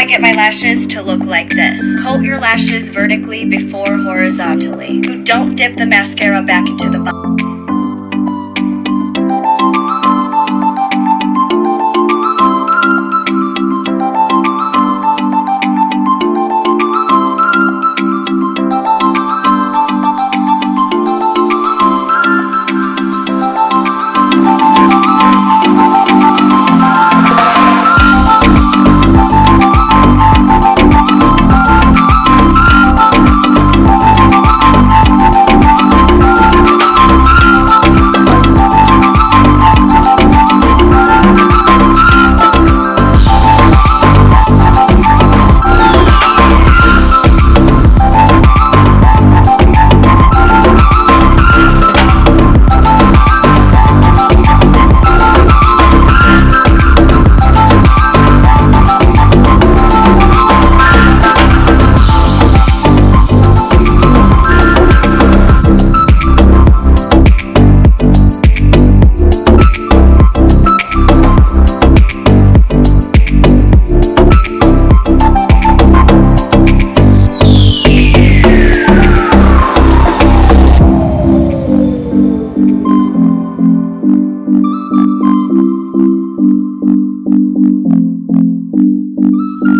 I get my lashes to look like this. Coat your lashes vertically before horizontally. Don't dip the mascara back into the bottom.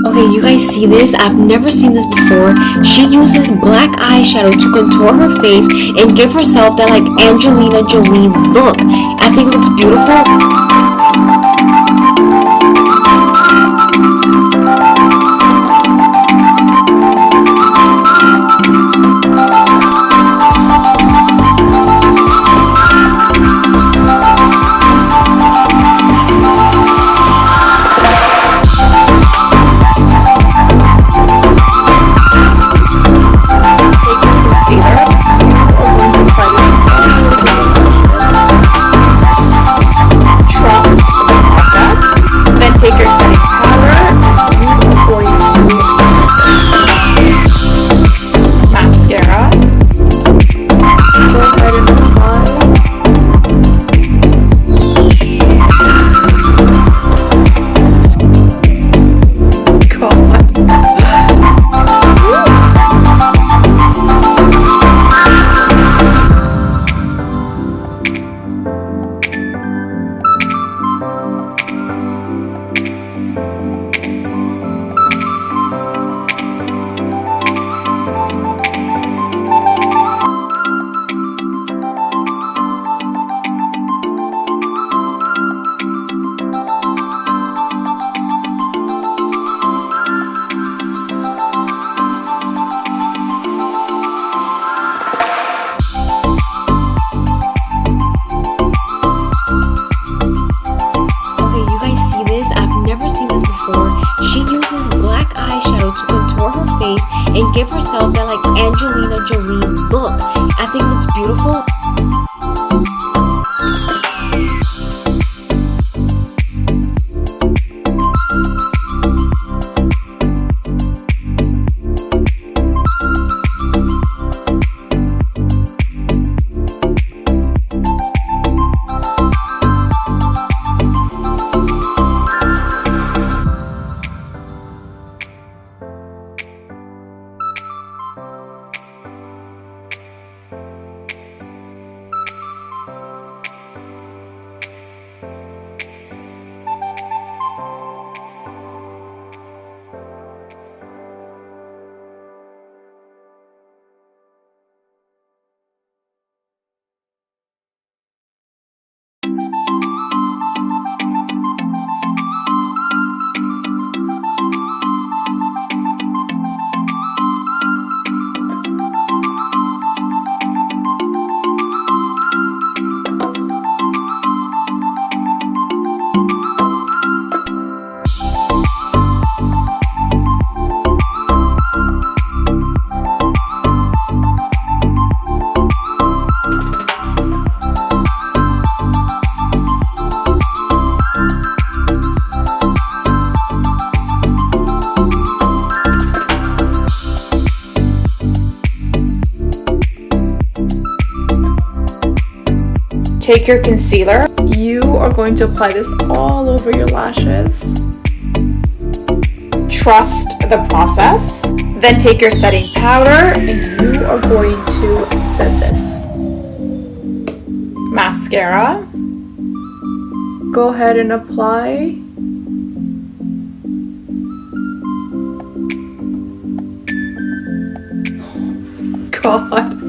Okay, you guys see this? I've never seen this before. She uses black eyeshadow to contour her face and give herself that like Angelina Jolie look. I think it looks beautiful. And give herself that like Angelina Jolie look. I think it looks beautiful. Take your concealer. You are going to apply this all over your lashes. trust the process. Then take your setting powder and you are going to set this. Mascara. Go ahead and apply. God.